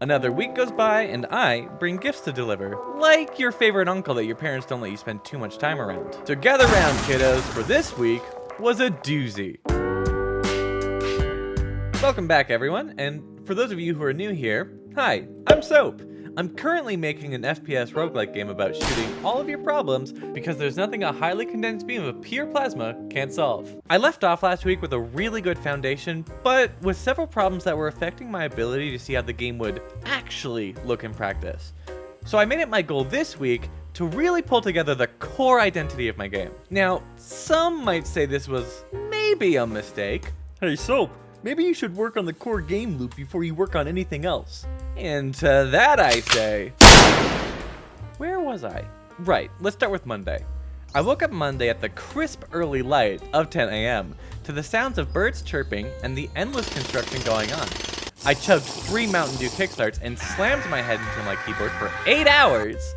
Another week goes by and I bring gifts to deliver, like your favorite uncle that your parents don't let you spend too much time around. So gather round, kiddos, for this week was a doozy. Welcome back, everyone, and for those of you who are new here, hi, I'm Soap. I'm currently making an FPS roguelike game about shooting all of your problems because there's nothing a highly condensed beam of pure plasma can't solve. I left off last week with a really good foundation, but with several problems that were affecting my ability to see how the game would actually look in practice. So I made it my goal this week to really pull together the core identity of my game. Now, some might say this was maybe a mistake. Hey Soap, maybe you should work on the core game loop before you work on anything else. And to that I say, where was I? Right, let's start with Monday. I woke up Monday at the crisp early light of 10 a.m. to the sounds of birds chirping and the endless construction going on. I chugged 3 Mountain Dew kickstarts and slammed my head into my keyboard for 8 hours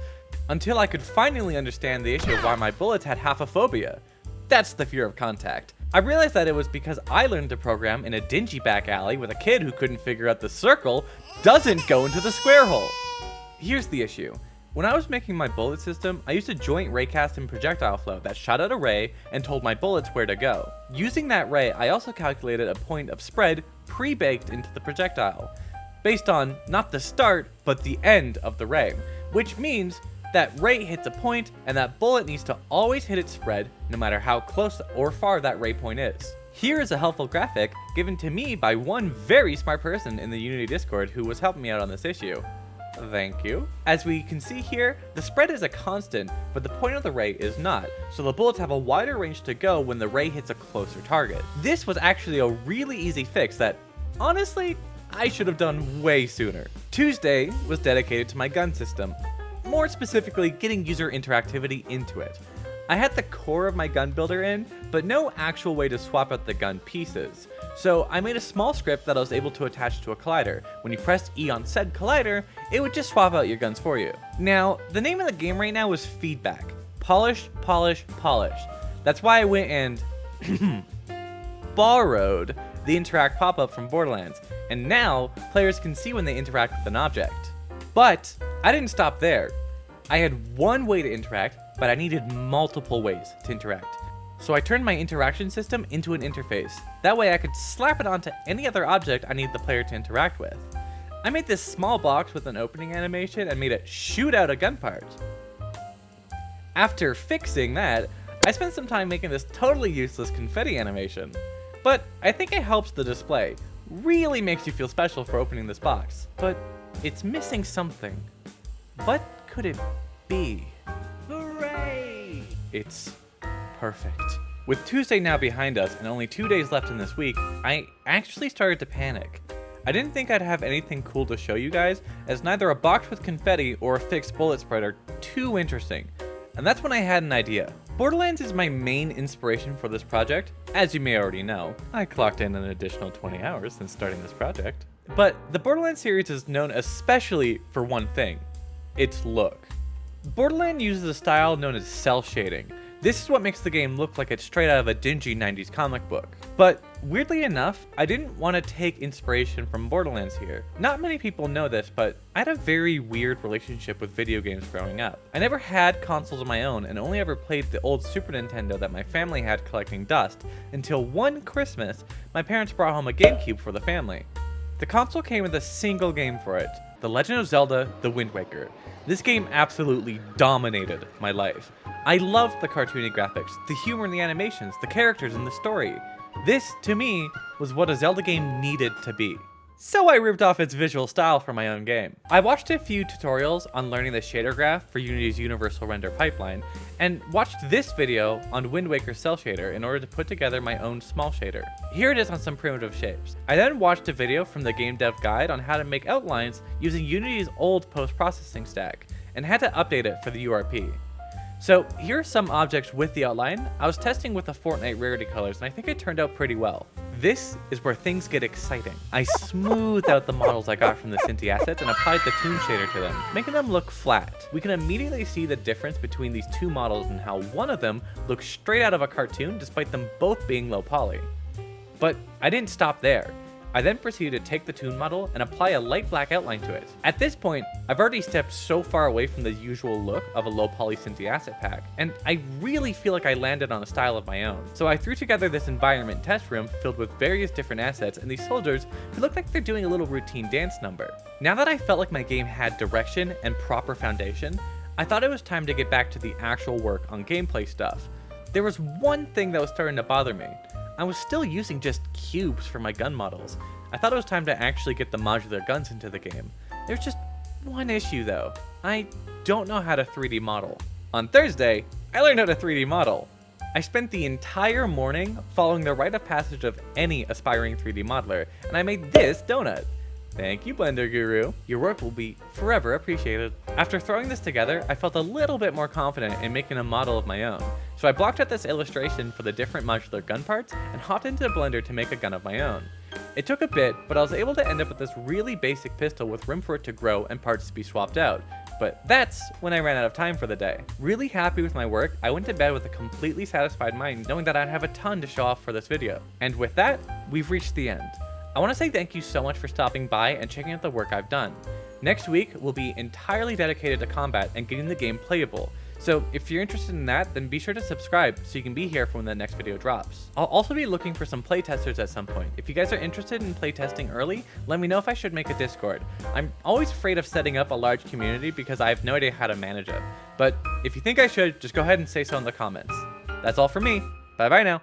until I could finally understand the issue of why my bullets had haphophobia. That's the fear of contact. I realized that it was because I learned to program in a dingy back alley with a kid who couldn't figure out the circle doesn't go into the square hole. Here's the issue. When I was making my bullet system, I used a joint raycast and projectile flow that shot out a ray and told my bullets where to go. Using that ray, I also calculated a point of spread pre-baked into the projectile, based on not the start, but the end of the ray, which means that ray hits a point and that bullet needs to always hit its spread no matter how close or far that ray point is. Here is a helpful graphic given to me by one very smart person in the Unity Discord who was helping me out on this issue. Thank you. As we can see here, the spread is a constant, but the point of the ray is not, so the bullets have a wider range to go when the ray hits a closer target. This was actually a really easy fix that, honestly, I should have done way sooner. Tuesday was dedicated to my gun system. More specifically, getting user interactivity into it. I had the core of my gun builder in, but no actual way to swap out the gun pieces. So I made a small script that I was able to attach to a collider. When you pressed E on said collider, it would just swap out your guns for you. Now, the name of the game right now is Feedback. Polish, polish, polish. That's why I went and borrowed the interact pop-up from Borderlands, and now players can see when they interact with an object. But I didn't stop there. I had one way to interact, but I needed multiple ways to interact. So I turned my interaction system into an interface. That way I could slap it onto any other object I need the player to interact with. I made this small box with an opening animation and made it shoot out a gun part. After fixing that, I spent some time making this totally useless confetti animation. But I think it helps the display. Really makes you feel special for opening this box. But it's missing something. What could it be? Hooray! It's perfect. With Tuesday now behind us and only 2 days left in this week, I actually started to panic. I didn't think I'd have anything cool to show you guys, as neither a box with confetti or a fixed bullet spread are too interesting. And that's when I had an idea. Borderlands is my main inspiration for this project. As you may already know, I clocked in an additional 20 hours since starting this project. But the Borderlands series is known especially for one thing: its look. Borderlands uses a style known as cell shading. This is what makes the game look like it's straight out of a dingy 90s comic book. But weirdly enough, I didn't want to take inspiration from Borderlands here. Not many people know this, but I had a very weird relationship with video games growing up. I never had consoles of my own and only ever played the old Super Nintendo that my family had collecting dust until one Christmas, my parents brought home a GameCube for the family. The console came with a single game for it: The Legend of Zelda, The Wind Waker. This game absolutely dominated my life. I loved the cartoony graphics, the humor in the animations, the characters, and the story. This, to me, was what a Zelda game needed to be. So I ripped off its visual style for my own game. I watched a few tutorials on learning the shader graph for Unity's universal render pipeline, and watched this video on Wind Waker's cell shader in order to put together my own small shader. Here it is on some primitive shapes. I then watched a video from the game dev guide on how to make outlines using Unity's old post-processing stack, and had to update it for the URP. So here are some objects with the outline. I was testing with the Fortnite rarity colors, and I think it turned out pretty well. This is where things get exciting. I smoothed out the models I got from the Cinti assets and applied the Toon shader to them, making them look flat. We can immediately see the difference between these two models and how one of them looks straight out of a cartoon despite them both being low poly. But I didn't stop there. I then proceeded to take the toon model and apply a light black outline to it. At this point, I've already stepped so far away from the usual look of a low poly Cinti asset pack, and I really feel like I landed on a style of my own. So I threw together this environment test room filled with various different assets and these soldiers who look like they're doing a little routine dance number. Now that I felt like my game had direction and proper foundation, I thought it was time to get back to the actual work on gameplay stuff. There was one thing that was starting to bother me. I was still using just cubes for my gun models. I thought it was time to actually get the modular guns into the game. There's just one issue though. I don't know how to 3D model. On Thursday, I learned how to 3D model. I spent the entire morning following the rite of passage of any aspiring 3D modeler, and I made this donut. Thank you, Blender Guru. Your work will be forever appreciated. After throwing this together, I felt a little bit more confident in making a model of my own. So I blocked out this illustration for the different modular gun parts and hopped into Blender to make a gun of my own. It took a bit, but I was able to end up with this really basic pistol with room for it to grow and parts to be swapped out. But that's when I ran out of time for the day. Really happy with my work, I went to bed with a completely satisfied mind knowing that I'd have a ton to show off for this video. And with that, we've reached the end. I want to say thank you so much for stopping by and checking out the work I've done. Next week will be entirely dedicated to combat and getting the game playable. So if you're interested in that, then be sure to subscribe so you can be here for when the next video drops. I'll also be looking for some playtesters at some point. If you guys are interested in playtesting early, let me know if I should make a Discord. I'm always afraid of setting up a large community because I have no idea how to manage it. But if you think I should, just go ahead and say so in the comments. That's all for me. Bye bye now.